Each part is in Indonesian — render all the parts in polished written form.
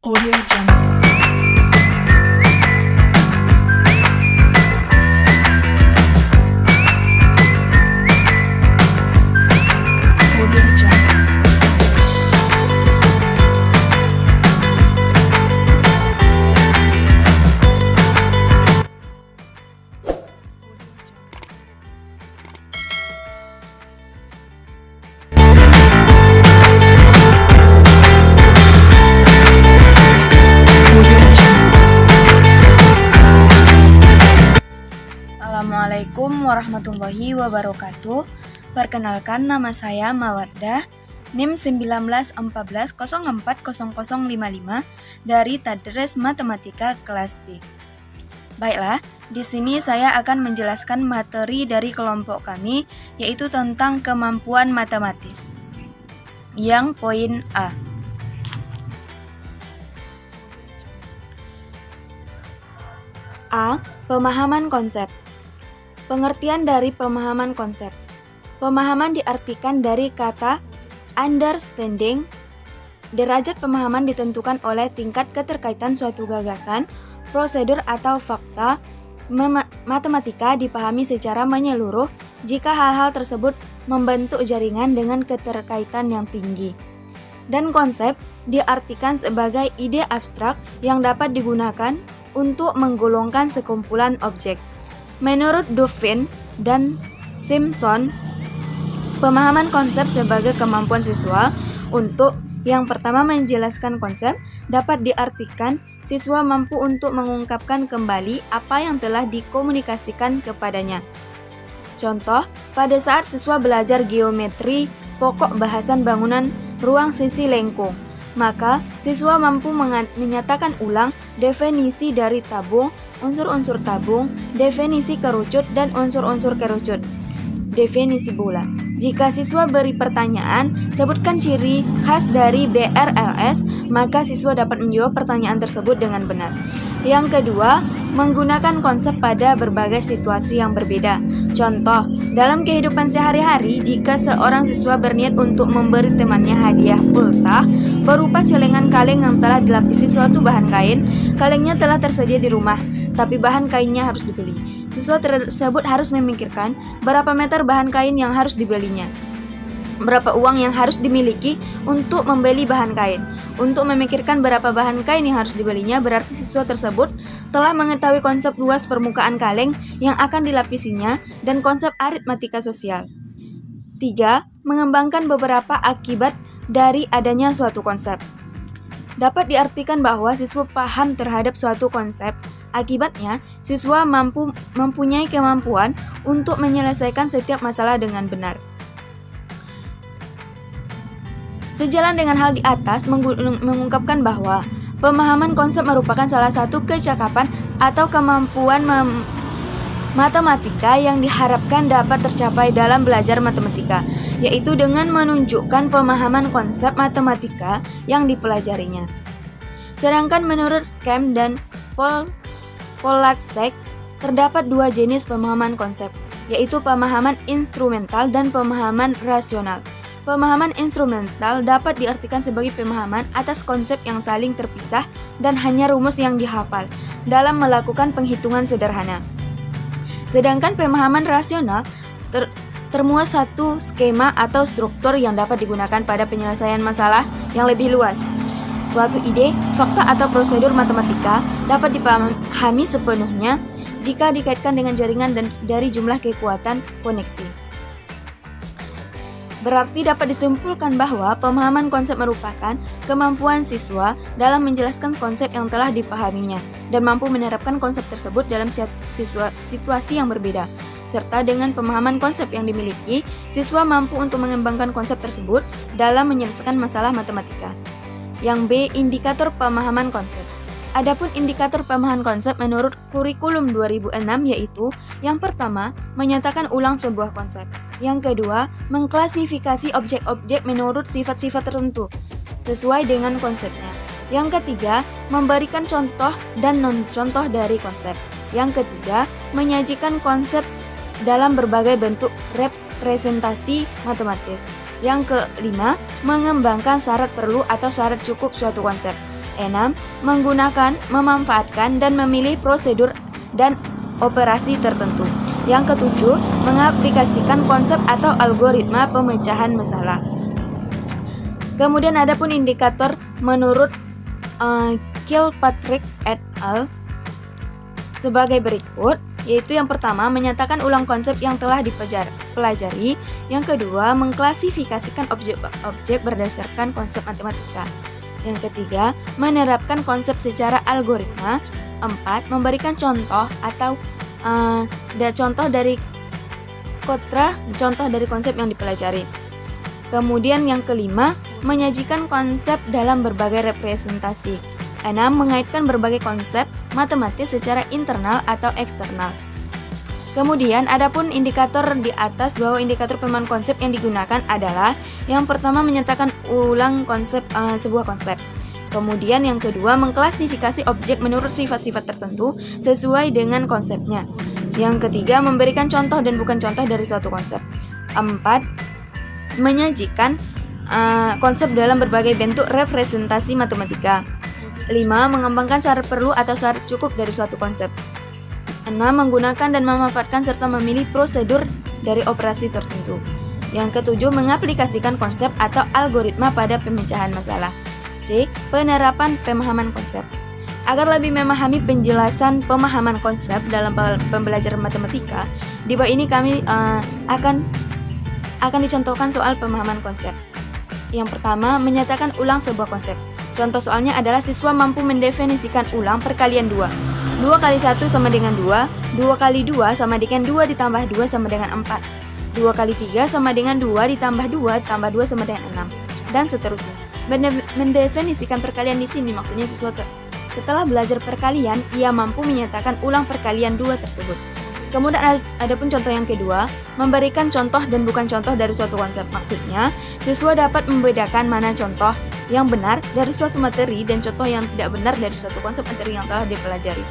Audio Jungle. Audio Jungle. Audio Jungle. Assalamualaikum warahmatullahi wabarakatuh. Perkenalkan, nama saya Mawaddah, NIM 1914040055 dari Tadres Matematika kelas B. Baiklah, di sini saya akan menjelaskan materi dari kelompok kami, yaitu tentang kemampuan matematis. Yang poin A. A. Pemahaman konsep. Pengertian dari pemahaman konsep. Pemahaman diartikan dari kata understanding. Derajat pemahaman ditentukan oleh tingkat keterkaitan suatu gagasan, prosedur atau fakta. Matematika dipahami secara menyeluruh jika hal-hal tersebut membentuk jaringan dengan keterkaitan yang tinggi. Dan konsep diartikan sebagai ide abstrak yang dapat digunakan untuk menggolongkan sekumpulan objek. Menurut Dufin dan Simpson, pemahaman konsep sebagai kemampuan siswa untuk yang pertama menjelaskan konsep dapat diartikan siswa mampu untuk mengungkapkan kembali apa yang telah dikomunikasikan kepadanya. Contoh, pada saat siswa belajar geometri pokok bahasan bangunan ruang sisi lengkung, maka siswa mampu menyatakan ulang definisi dari tabung, unsur-unsur tabung, definisi kerucut, dan unsur-unsur kerucut. Definisi bola. Jika siswa beri pertanyaan, sebutkan ciri khas dari BRLS, maka siswa dapat menjawab pertanyaan tersebut dengan benar. Yang kedua, menggunakan konsep pada berbagai situasi yang berbeda. Contoh, dalam kehidupan sehari-hari, jika seorang siswa berniat untuk memberi temannya hadiah ultah berupa celengan kaleng yang telah dilapisi suatu bahan kain, kalengnya telah tersedia di rumah, tapi bahan kainnya harus dibeli. Siswa tersebut harus memikirkan berapa meter bahan kain yang harus dibelinya, berapa uang yang harus dimiliki untuk membeli bahan kain. Untuk memikirkan berapa bahan kain yang harus dibelinya, berarti siswa tersebut telah mengetahui konsep luas permukaan kaleng yang akan dilapisinya dan konsep aritmatika sosial. 3. Mengembangkan beberapa akibat dari adanya suatu konsep. Dapat diartikan bahwa siswa paham terhadap suatu konsep. Akibatnya, siswa mempunyai kemampuan untuk menyelesaikan setiap masalah dengan benar. Sejalan dengan hal di atas, mengungkapkan bahwa pemahaman konsep merupakan salah satu kecakapan atau kemampuan matematika yang diharapkan dapat tercapai dalam belajar matematika, yaitu dengan menunjukkan pemahaman konsep matematika yang dipelajarinya. Sedangkan menurut Scham dan Pollaczek, terdapat dua jenis pemahaman konsep, yaitu pemahaman instrumental dan pemahaman rasional. Pemahaman instrumental dapat diartikan sebagai pemahaman atas konsep yang saling terpisah dan hanya rumus yang dihafal dalam melakukan penghitungan sederhana. Sedangkan pemahaman rasional termuat satu skema atau struktur yang dapat digunakan pada penyelesaian masalah yang lebih luas. Suatu ide, fakta atau prosedur matematika dapat dipahami sepenuhnya jika dikaitkan dengan jaringan dan dari jumlah kekuatan koneksi. Berarti dapat disimpulkan bahwa pemahaman konsep merupakan kemampuan siswa dalam menjelaskan konsep yang telah dipahaminya dan mampu menerapkan konsep tersebut dalam situasi yang berbeda. Serta dengan pemahaman konsep yang dimiliki, siswa mampu untuk mengembangkan konsep tersebut dalam menyelesaikan masalah matematika. Yang B. Indikator pemahaman konsep. Adapun indikator pemahaman konsep menurut kurikulum 2006 yaitu: yang pertama, menyatakan ulang sebuah konsep. Yang kedua, mengklasifikasi objek-objek menurut sifat-sifat tertentu sesuai dengan konsepnya. Yang ketiga, memberikan contoh dan non-contoh dari konsep. Yang ketiga, menyajikan konsep dalam berbagai bentuk representasi matematis. Yang kelima, mengembangkan syarat perlu atau syarat cukup suatu konsep. 6. Menggunakan, memanfaatkan, dan memilih prosedur dan operasi tertentu. Yang ketujuh, mengaplikasikan konsep atau algoritma pemecahan masalah. Kemudian ada pun indikator menurut Kilpatrick et al. Sebagai berikut, yaitu yang pertama, menyatakan ulang konsep yang telah dipelajari. Yang kedua, mengklasifikasikan objek berdasarkan konsep matematika. Yang ketiga, menerapkan konsep secara algoritma. 4. Memberikan contoh atau contoh dari konsep yang dipelajari. Kemudian yang kelima, menyajikan konsep dalam berbagai representasi. 6. Mengaitkan berbagai konsep matematis secara internal atau eksternal. Kemudian adapun indikator di atas bahwa indikator pemahaman konsep yang digunakan adalah yang pertama, menyatakan ulang konsep sebuah konsep. Kemudian yang kedua, mengklasifikasi objek menurut sifat-sifat tertentu sesuai dengan konsepnya. Yang ketiga, memberikan contoh dan bukan contoh dari suatu konsep. 4. Menyajikan konsep dalam berbagai bentuk representasi matematika. 5. Mengembangkan syarat perlu atau syarat cukup dari suatu konsep. 6. Menggunakan dan memanfaatkan serta memilih prosedur dari operasi tertentu. Yang ketujuh, mengaplikasikan konsep atau algoritma pada pemecahan masalah. C. Penerapan pemahaman konsep. Agar lebih memahami penjelasan pemahaman konsep dalam pembelajaran matematika, di bawah ini kami akan dicontohkan soal pemahaman konsep. Yang pertama, menyatakan ulang sebuah konsep. Contoh soalnya adalah siswa mampu mendefinisikan ulang perkalian 2. 2 kali 1 sama dengan 2, 2 kali 2 sama dengan 2 ditambah 2 sama dengan 4. 2 kali 3 sama dengan 2 ditambah 2 ditambah 2 sama dengan 6, dan seterusnya. Mendefinisikan perkalian di sini maksudnya siswa setelah belajar perkalian, ia mampu menyatakan ulang perkalian 2 tersebut. Kemudian ada pun contoh yang kedua, memberikan contoh dan bukan contoh dari suatu konsep. Maksudnya, siswa dapat membedakan mana contoh yang benar dari suatu materi dan contoh yang tidak benar dari suatu konsep materi yang telah dipelajari.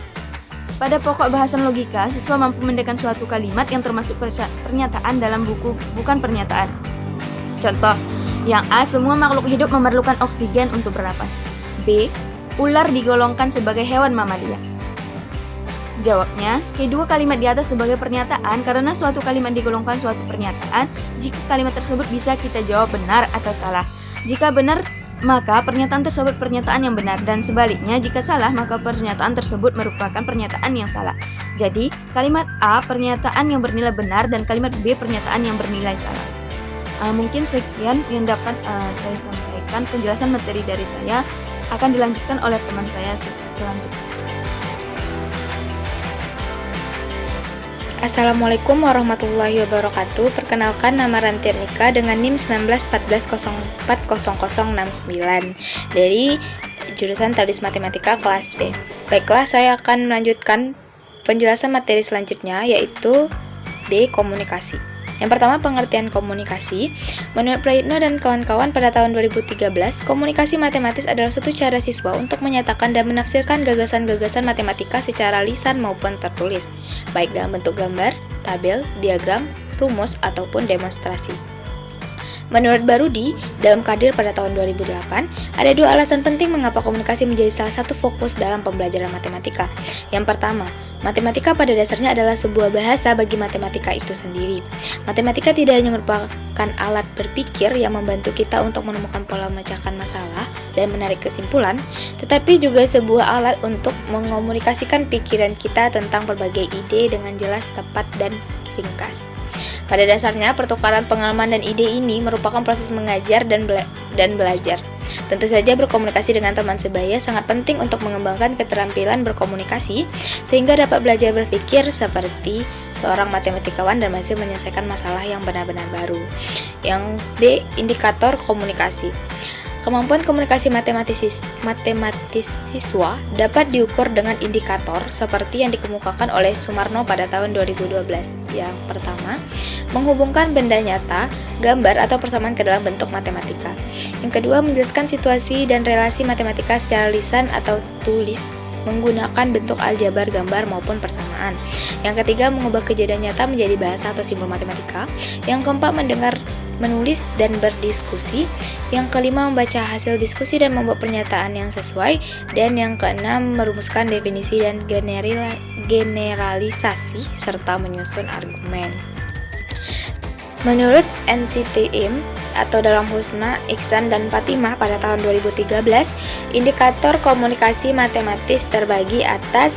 Pada pokok bahasan logika, siswa mampu mendekan suatu kalimat yang termasuk pernyataan dalam buku, bukan pernyataan. Contoh, yang A, semua makhluk hidup memerlukan oksigen untuk bernapas. B, ular digolongkan sebagai hewan mamalia. Jawabnya, kedua kalimat di atas sebagai pernyataan karena suatu kalimat digolongkan suatu pernyataan jika kalimat tersebut bisa kita jawab benar atau salah. Jika benar, maka pernyataan tersebut pernyataan yang benar, dan sebaliknya jika salah, maka pernyataan tersebut merupakan pernyataan yang salah. Jadi, kalimat A pernyataan yang bernilai benar dan kalimat B pernyataan yang bernilai salah. Mungkin sekian yang dapat saya sampaikan. Penjelasan materi dari saya akan dilanjutkan oleh teman saya selanjutnya. Assalamualaikum warahmatullahi wabarakatuh. Perkenalkan, nama Ranti Ernika dengan NIM 1914040069 dari jurusan Tadis Matematika kelas B. Baiklah, saya akan melanjutkan penjelasan materi selanjutnya, yaitu B. Komunikasi. Yang pertama, pengertian komunikasi. Menurut Prayitno dan kawan-kawan pada tahun 2013, komunikasi matematis adalah suatu cara siswa untuk menyatakan dan menafsirkan gagasan-gagasan matematika secara lisan maupun tertulis, baik dalam bentuk gambar, tabel, diagram, rumus, ataupun demonstrasi. Menurut Barudi, dalam Kadir pada tahun 2008, ada dua alasan penting mengapa komunikasi menjadi salah satu fokus dalam pembelajaran matematika. Yang pertama, matematika pada dasarnya adalah sebuah bahasa bagi matematika itu sendiri. Matematika tidak hanya merupakan alat berpikir yang membantu kita untuk menemukan pola memecahkan masalah dan menarik kesimpulan, tetapi juga sebuah alat untuk mengomunikasikan pikiran kita tentang berbagai ide dengan jelas, tepat, dan ringkas. Pada dasarnya, pertukaran pengalaman dan ide ini merupakan proses mengajar dan belajar. Tentu saja berkomunikasi dengan teman sebaya sangat penting untuk mengembangkan keterampilan berkomunikasi, sehingga dapat belajar berpikir seperti seorang matematikawan dan masih menyelesaikan masalah yang benar-benar baru. Yang B, indikator komunikasi. Kemampuan komunikasi matematis siswa dapat diukur dengan indikator seperti yang dikemukakan oleh Sumarno pada tahun 2012. Yang pertama, menghubungkan benda nyata, gambar atau persamaan ke dalam bentuk matematika. Yang kedua, menjelaskan situasi dan relasi matematika secara lisan atau tulis menggunakan bentuk aljabar, gambar maupun persamaan. Yang ketiga, mengubah kejadian nyata menjadi bahasa atau simbol matematika. Yang keempat, mendengar menulis dan berdiskusi. Yang kelima, membaca hasil diskusi dan membuat pernyataan yang sesuai. Dan yang keenam, merumuskan definisi dan generalisasi serta menyusun argumen. Menurut NCTM atau dalam Husna, Iksan, dan Fatimah pada tahun 2013, indikator komunikasi matematis terbagi atas: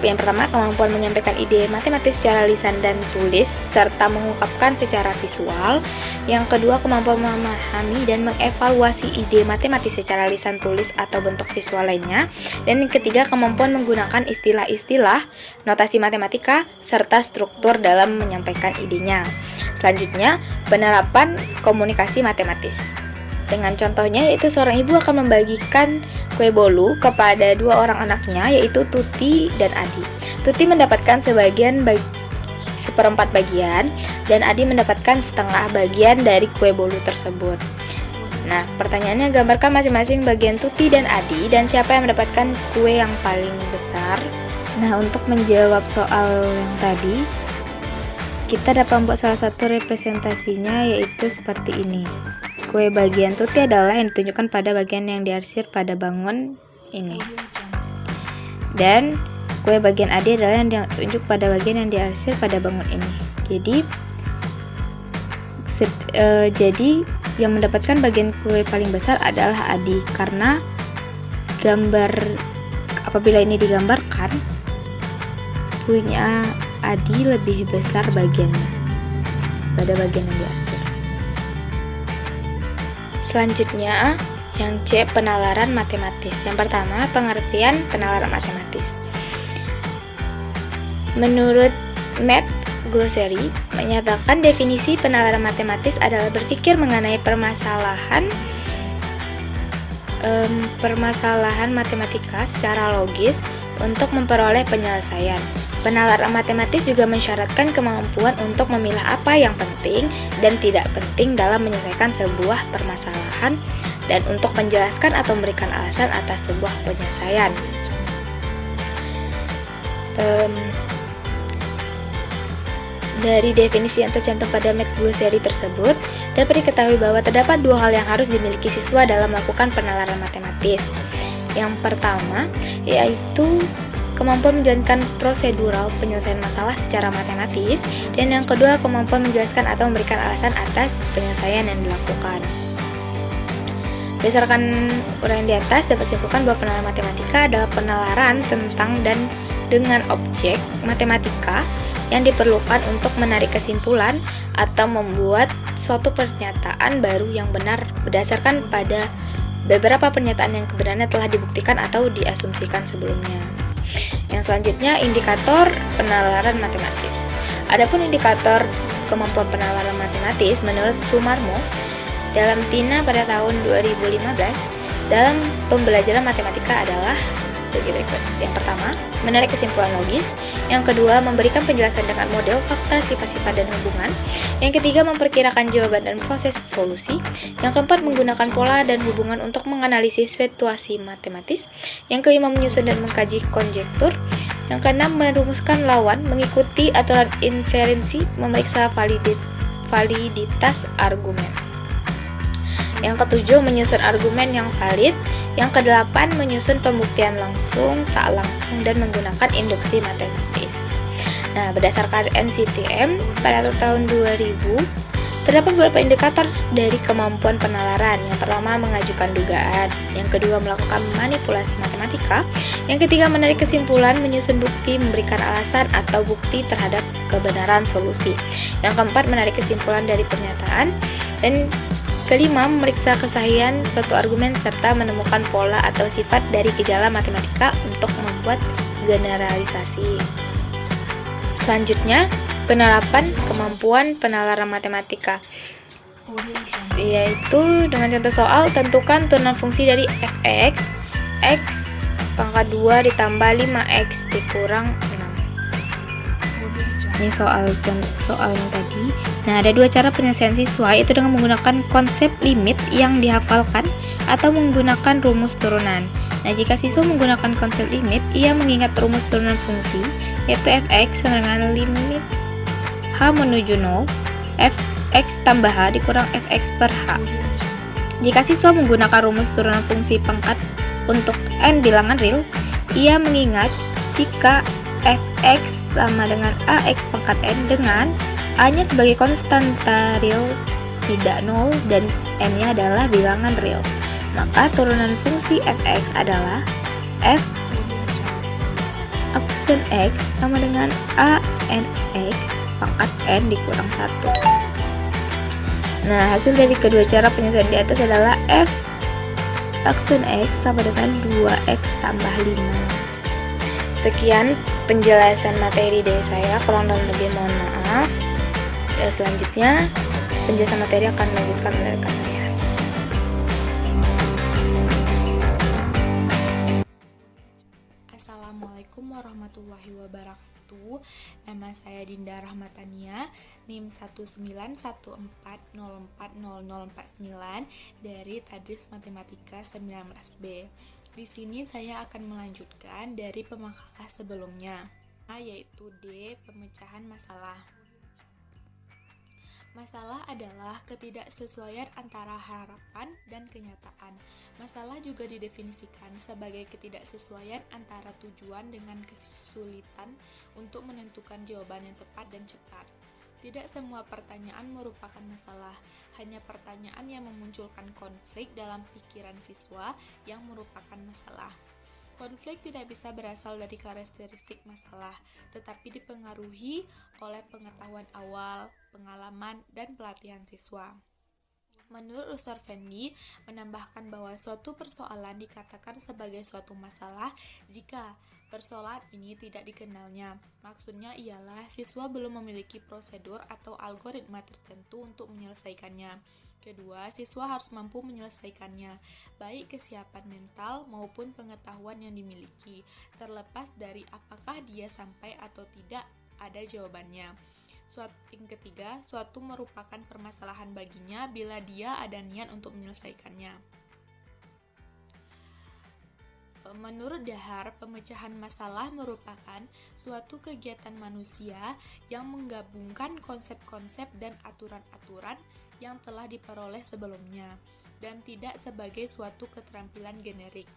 yang pertama, kemampuan menyampaikan ide matematis secara lisan dan tulis serta mengungkapkan secara visual. Yang kedua, kemampuan memahami dan mengevaluasi ide matematis secara lisan, tulis, atau bentuk visual lainnya. Dan yang ketiga, kemampuan menggunakan istilah-istilah, notasi matematika, serta struktur dalam menyampaikan idenya. Selanjutnya, penerapan komunikasi matematis. Dengan contohnya, yaitu seorang ibu akan membagikan kue bolu kepada dua orang anaknya, yaitu Tuti dan Adi. Tuti mendapatkan seperempat bagian, dan Adi mendapatkan setengah bagian dari kue bolu tersebut. Nah, pertanyaannya, gambarkan masing-masing bagian Tuti dan Adi, dan siapa yang mendapatkan kue yang paling besar. Nah, untuk menjawab soal yang tadi, kita dapat membuat salah satu representasinya, yaitu seperti ini. Kue bagian Tuti adalah yang ditunjukkan pada bagian yang diarsir pada bangun ini. Dan kue bagian Adi adalah yang ditunjuk pada bagian yang diarsir pada bangun ini. Jadi yang mendapatkan bagian kue paling besar adalah Adi, karena apabila ini digambarkan, kuenya Adi lebih besar bagiannya pada bagian yang diarsir. Selanjutnya, yang C, penalaran matematis. Yang pertama, pengertian penalaran matematis. Menurut Map Glossary, menyatakan definisi penalaran matematis adalah berpikir mengenai permasalahan matematika secara logis untuk memperoleh penyelesaian. Penalaran matematis juga mensyaratkan kemampuan untuk memilah apa yang penting dan tidak penting dalam menyelesaikan sebuah permasalahan dan untuk menjelaskan atau memberikan alasan atas sebuah penyelesaian. Dari definisi yang tercantum pada Map Glossary tersebut, dapat diketahui bahwa terdapat dua hal yang harus dimiliki siswa dalam melakukan penalaran matematis. Yang pertama, yaitu kemampuan menjalankan prosedural penyelesaian masalah secara matematis, dan yang kedua, kemampuan menjelaskan atau memberikan alasan atas penyelesaian yang dilakukan. Berdasarkan uraian di atas, dapat disimpulkan bahwa penalaran matematika adalah penalaran tentang dan dengan objek matematika yang diperlukan untuk menarik kesimpulan atau membuat suatu pernyataan baru yang benar berdasarkan pada beberapa pernyataan yang kebenarannya telah dibuktikan atau diasumsikan sebelumnya. Yang selanjutnya, indikator penalaran matematis. Adapun indikator kemampuan penalaran matematis menurut Sumarmo dalam TINA pada tahun 2015 dalam pembelajaran matematika adalah berikut. Yang pertama, menarik kesimpulan logis. Yang kedua, memberikan penjelasan dengan model, fakta, sifat-sifat, dan hubungan. Yang ketiga, memperkirakan jawaban dan proses solusi. Yang keempat, menggunakan pola dan hubungan untuk menganalisis situasi matematis. Yang kelima, menyusun dan mengkaji konjektur. Yang keenam, merumuskan lawan, mengikuti aturan inferensi, memeriksa validitas argumen. Yang ketujuh, menyusun argumen yang valid. Yang kedelapan, menyusun pembuktian langsung, tak langsung, dan menggunakan induksi matematis. Nah, berdasarkan NCTM pada tahun 2000, terdapat beberapa indikator dari kemampuan penalaran. Yang pertama, mengajukan dugaan. Yang kedua, melakukan manipulasi matematika. Yang ketiga, menarik kesimpulan, menyusun bukti, memberikan alasan atau bukti terhadap kebenaran solusi. Yang keempat, menarik kesimpulan dari pernyataan. Dan kelima, memeriksa kesahihan suatu argumen serta menemukan pola atau sifat dari gejala matematika untuk membuat generalisasi. Selanjutnya, penerapan kemampuan penalaran matematika, yaitu dengan contoh soal, tentukan turunan fungsi dari f(x), x pangkat 2 ditambah 5x dikurang 6. Ini soal yang tadi. Nah, ada dua cara penyelesaian siswa, yaitu dengan menggunakan konsep limit yang dihafalkan atau menggunakan rumus turunan. Nah, jika siswa menggunakan konsep limit, ia mengingat rumus turunan fungsi, yaitu fx sama dengan limit h menuju 0, f fx tambah h dikurang fx per h. Audio Jungle. Jika siswa menggunakan rumus turunan fungsi pangkat untuk n bilangan real, ia mengingat jika fx sama dengan ax pangkat n dengan a-nya sebagai konstanta real tidak nol dan n-nya adalah bilangan real, maka turunan fungsi fx adalah f aksen x sama dengan a n x pangkat n dikurang 1. Nah, hasil dari kedua cara penyelesaian di atas adalah f aksen x sama dengan 2x tambah 5. Sekian penjelasan materi dari saya, kurang dan lebih mohon maaf. Selanjutnya, penjelasan materi akan dilanjutkan oleh rekan saya. Assalamualaikum warahmatullahi wabarakatuh. Nama saya Dinda Rahmatania, NIM 191404049 dari Tadris Matematika 19B. Di sini saya akan melanjutkan dari pemakalah sebelumnya, yaitu D, pemecahan masalah. Masalah adalah ketidaksesuaian antara harapan dan kenyataan. Masalah juga didefinisikan sebagai ketidaksesuaian antara tujuan dengan kesulitan untuk menentukan jawaban yang tepat dan cepat. Tidak semua pertanyaan merupakan masalah, hanya pertanyaan yang memunculkan konflik dalam pikiran siswa yang merupakan masalah. Konflik tidak bisa berasal dari karakteristik masalah, tetapi dipengaruhi oleh pengetahuan awal, pengalaman, dan pelatihan siswa. Menurut Rusar Fendi, menambahkan bahwa suatu persoalan dikatakan sebagai suatu masalah jika persoalan ini tidak dikenalnya. Maksudnya ialah siswa belum memiliki prosedur atau algoritma tertentu untuk menyelesaikannya. Kedua, siswa harus mampu menyelesaikannya, baik kesiapan mental maupun pengetahuan yang dimiliki, terlepas dari apakah dia sampai atau tidak ada jawabannya. Yang ketiga, suatu merupakan permasalahan baginya bila dia ada niat untuk menyelesaikannya. Menurut Dahar, pemecahan masalah merupakan suatu kegiatan manusia yang menggabungkan konsep-konsep dan aturan-aturan yang telah diperoleh sebelumnya, dan tidak sebagai suatu keterampilan generik.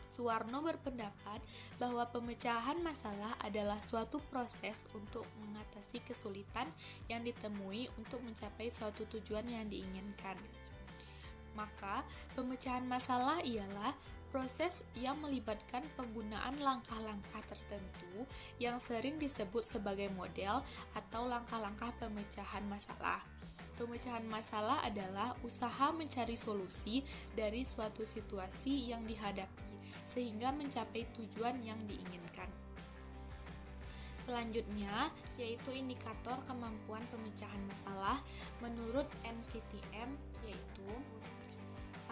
Suwarno berpendapat bahwa pemecahan masalah adalah suatu proses untuk mengatasi kesulitan yang ditemui untuk mencapai suatu tujuan yang diinginkan. Maka, pemecahan masalah ialah proses yang melibatkan penggunaan langkah-langkah tertentu yang sering disebut sebagai model atau langkah-langkah pemecahan masalah. Pemecahan masalah adalah usaha mencari solusi dari suatu situasi yang dihadapi sehingga mencapai tujuan yang diinginkan. Selanjutnya, yaitu indikator kemampuan pemecahan masalah menurut NCTM, yaitu 1.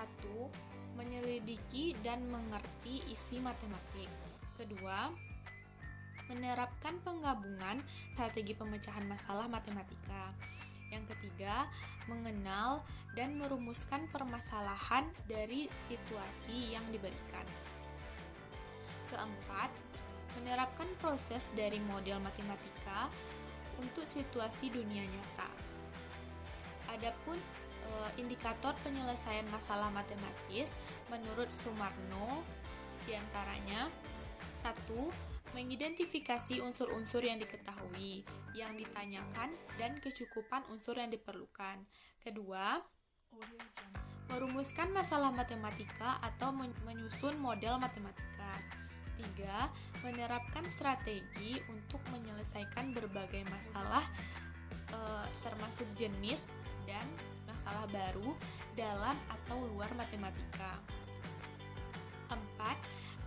Menyelidiki dan mengerti isi matematik. Kedua, menerapkan penggabungan strategi pemecahan masalah matematika. Yang ketiga, mengenal dan merumuskan permasalahan dari situasi yang diberikan. Keempat, menerapkan proses dari model matematika untuk situasi dunia nyata. Adapun indikator penyelesaian masalah matematis menurut Sumarno diantaranya 1. Mengidentifikasi unsur-unsur yang diketahui, yang ditanyakan, dan kecukupan unsur yang diperlukan. Kedua, merumuskan masalah matematika atau menyusun model matematika. 3. Menerapkan strategi untuk menyelesaikan berbagai masalah termasuk jenis dan masalah baru dalam atau luar matematika. 4.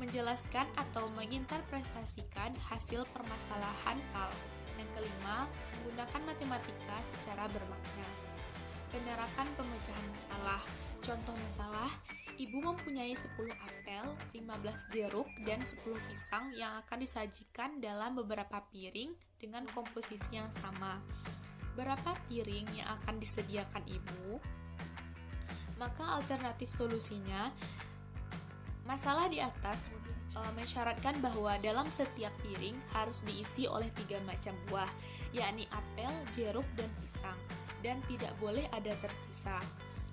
Menjelaskan atau menginterpretasikan hasil permasalahan PAL. Yang kelima, menggunakan matematika secara bermakna. Penerapan pemecahan masalah. Contoh masalah, ibu mempunyai 10 apel, 15 jeruk, dan 10 pisang yang akan disajikan dalam beberapa piring dengan komposisi yang sama. Berapa piring yang akan disediakan ibu? Maka alternatif solusinya, masalah di atas mensyaratkan bahwa dalam setiap piring harus diisi oleh 3 macam buah, yakni apel, jeruk, dan pisang. dan tidak boleh ada tersisa.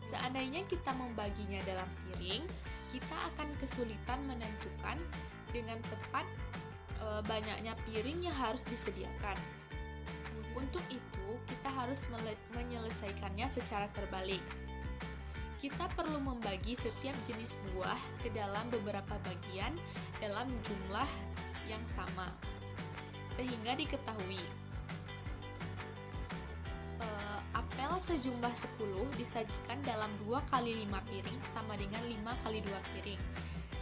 Seandainya kita membaginya dalam piring, kita akan kesulitan menentukan dengan tepat banyaknya piring yang harus disediakan. Untuk itu, kita harus menyelesaikannya secara terbalik. Kita perlu membagi setiap jenis buah ke dalam beberapa bagian dalam jumlah yang sama, sehingga diketahui apel sejumlah 10 disajikan dalam 2 kali 5 piring sama dengan 5 kali 2 piring.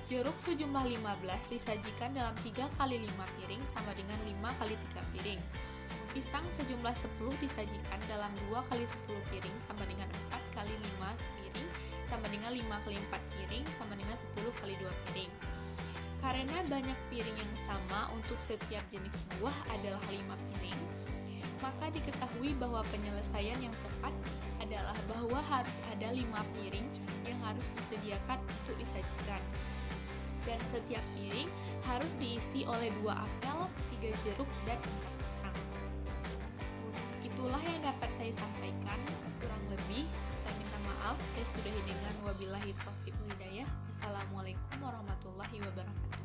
Jeruk sejumlah 15 disajikan dalam 3 kali 5 piring sama dengan 5 kali 3 piring. Pisang sejumlah 10 disajikan dalam 2 kali 10 piring sama dengan 4 kali 5 piring sama dengan 5 kali 4 piring sama dengan 10 kali 2 piring. Karena banyak piring yang sama untuk setiap jenis buah adalah 5 piring, maka diketahui bahwa penyelesaian yang tepat adalah bahwa harus ada 5 piring yang harus disediakan untuk disajikan. Dan setiap piring harus diisi oleh 2 apel, 3 jeruk, dan 4 pisang. Itulah yang dapat saya sampaikan. Kurang lebih, saya minta maaf. Saya sudahi dengan wabillahi taufiq wal hidayah. Wassalamualaikum warahmatullahi wabarakatuh.